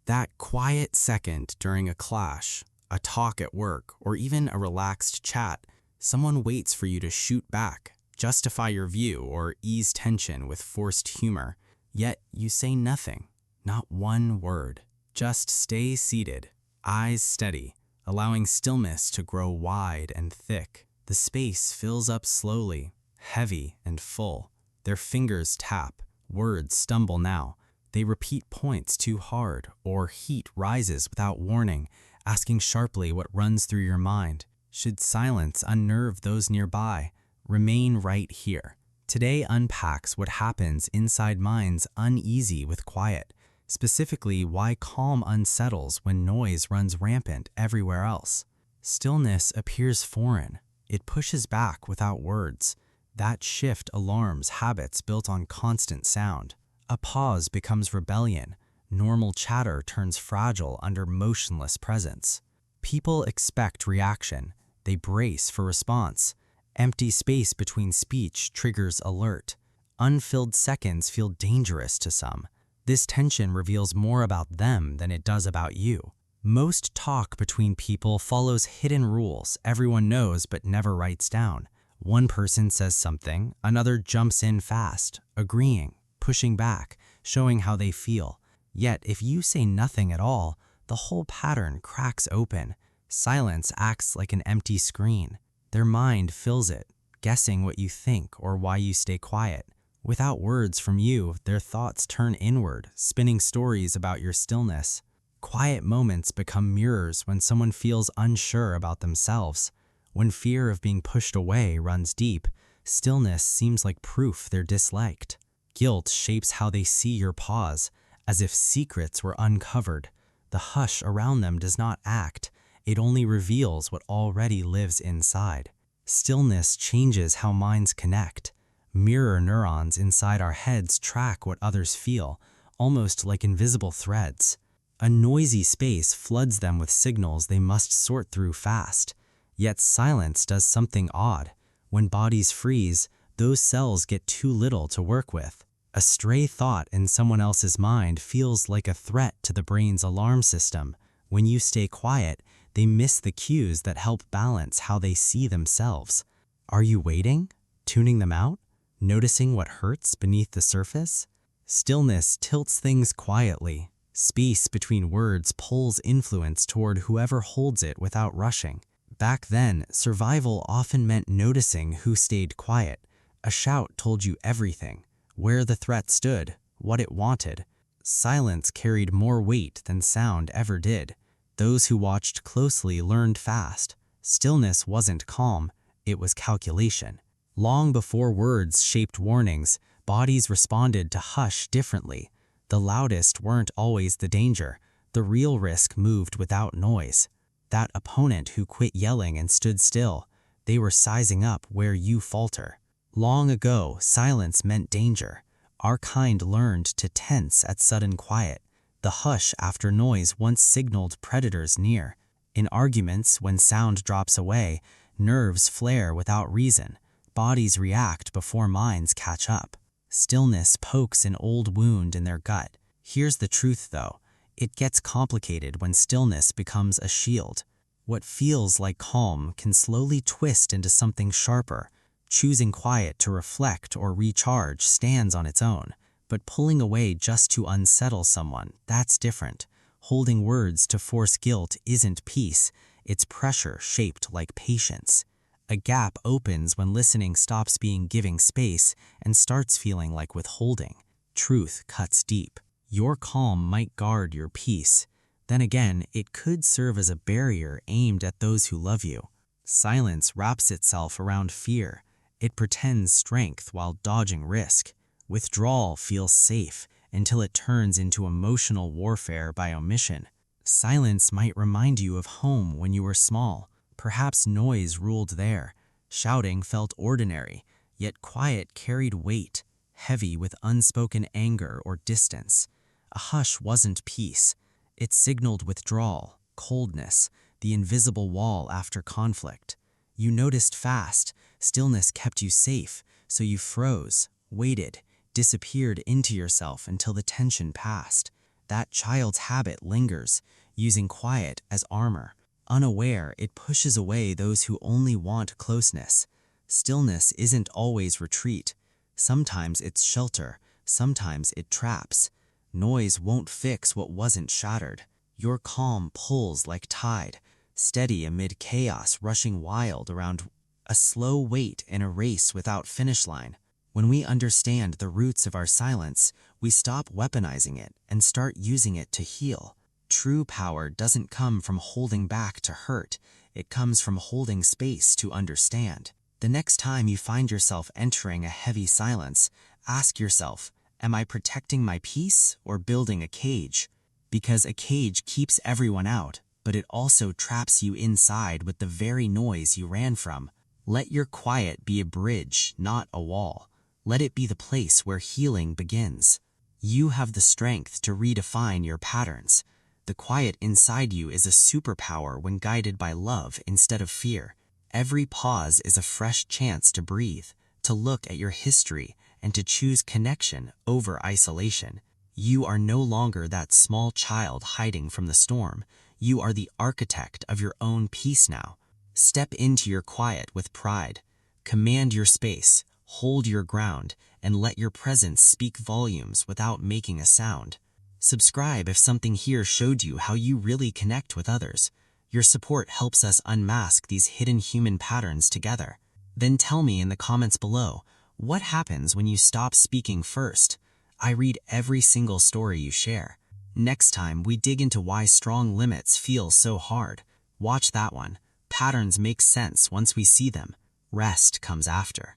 That quiet second during a clash, a talk at work, or even a relaxed chat, someone waits for you to shoot back, justify your view, or ease tension with forced humor. Yet you say nothing, not one word. Just stay seated, eyes steady, allowing stillness to grow wide and thick. The space fills up slowly, heavy and full. Their fingers tap, words stumble now. They repeat points too hard, or heat rises without warning, asking sharply what runs through your mind. Should silence unnerve those nearby? Remain right here. Today unpacks what happens inside minds uneasy with quiet, specifically why calm unsettles when noise runs rampant everywhere else. Stillness appears foreign. It pushes back without words. That shift alarms habits built on constant sound. A pause becomes rebellion. Normal chatter turns fragile under motionless presence. People expect reaction. They brace for response. Empty space between speech triggers alert. Unfilled seconds feel dangerous to some. This tension reveals more about them than it does about you. Most talk between people follows hidden rules everyone knows but never writes down. One person says something, another jumps in fast, agreeing, pushing back, showing how they feel. Yet if you say nothing at all, the whole pattern cracks open. Silence acts like an empty screen. Their mind fills it, guessing what you think or why you stay quiet. Without words from you, their thoughts turn inward, spinning stories about your stillness. Quiet moments become mirrors when someone feels unsure about themselves. When fear of being pushed away runs deep, stillness seems like proof they're disliked. Guilt shapes how they see your pause, as if secrets were uncovered. The hush around them does not act. It only reveals what already lives inside. Stillness changes how minds connect. Mirror neurons inside our heads track what others feel, almost like invisible threads. A noisy space floods them with signals they must sort through fast. Yet silence does something odd. When bodies freeze, those cells get too little to work with. A stray thought in someone else's mind feels like a threat to the brain's alarm system. When you stay quiet, they miss the cues that help balance how they see themselves. Are you waiting? Tuning them out? Noticing what hurts beneath the surface? Stillness tilts things quietly. Space between words pulls influence toward whoever holds it without rushing. Back then, survival often meant noticing who stayed quiet. A shout told you everything, where the threat stood, what it wanted. Silence carried more weight than sound ever did. Those who watched closely learned fast. Stillness wasn't calm, it was calculation. Long before words shaped warnings, bodies responded to hush differently. The loudest weren't always the danger. The real risk moved without noise. That opponent who quit yelling and stood still, they were sizing up where you falter. Long ago, silence meant danger. Our kind learned to tense at sudden quiet. The hush after noise once signaled predators near. In arguments, when sound drops away, nerves flare without reason. Bodies react before minds catch up. Stillness pokes an old wound in their gut. Here's the truth though. It gets complicated when stillness becomes a shield. What feels like calm can slowly twist into something sharper. Choosing quiet to reflect or recharge stands on its own. But pulling away just to unsettle someone, that's different. Holding words to force guilt isn't peace. It's pressure shaped like patience. A gap opens when listening stops being giving space and starts feeling like withholding. Truth cuts deep. Your calm might guard your peace. Then again, it could serve as a barrier aimed at those who love you. Silence wraps itself around fear. It pretends strength while dodging risk. Withdrawal feels safe until it turns into emotional warfare by omission. Silence might remind you of home when you were small. Perhaps noise ruled there. Shouting felt ordinary, yet quiet carried weight, heavy with unspoken anger or distance. A hush wasn't peace. It signaled withdrawal, coldness, the invisible wall after conflict. You noticed fast. Stillness kept you safe, so you froze, waited, disappeared into yourself until the tension passed. that child's habit lingers, using quiet as armor. Unaware, it pushes away those who only want closeness. Stillness isn't always retreat. Sometimes it's shelter, sometimes it traps. Noise won't fix what wasn't shattered. Your calm pulls like tide, steady amid chaos rushing wild around a slow wait in a race without finish line. When we understand the roots of our silence, we stop weaponizing it and start using it to heal. True power doesn't come from holding back to hurt, it comes from holding space to understand. The next time you find yourself entering a heavy silence, ask yourself, am I protecting my peace or building a cage? Because a cage keeps everyone out, but it also traps you inside with the very noise you ran from. Let your quiet be a bridge, not a wall. Let it be the place where healing begins. You have the strength to redefine your patterns. The quiet inside you is a superpower when guided by love instead of fear. Every pause is a fresh chance to breathe, to look at your history, and to choose connection over isolation. You are no longer that small child hiding from the storm. You are the architect of your own peace now. Step into your quiet with pride. Command your space, hold your ground, and let your presence speak volumes without making a sound. Subscribe if something here showed you how you really connect with others. Your support helps us unmask these hidden human patterns together. Then tell me in the comments below, what happens when you stop speaking first? I read every single story you share. Next time, we dig into why strong limits feel so hard. Watch that one. Patterns make sense once we see them. Rest comes after.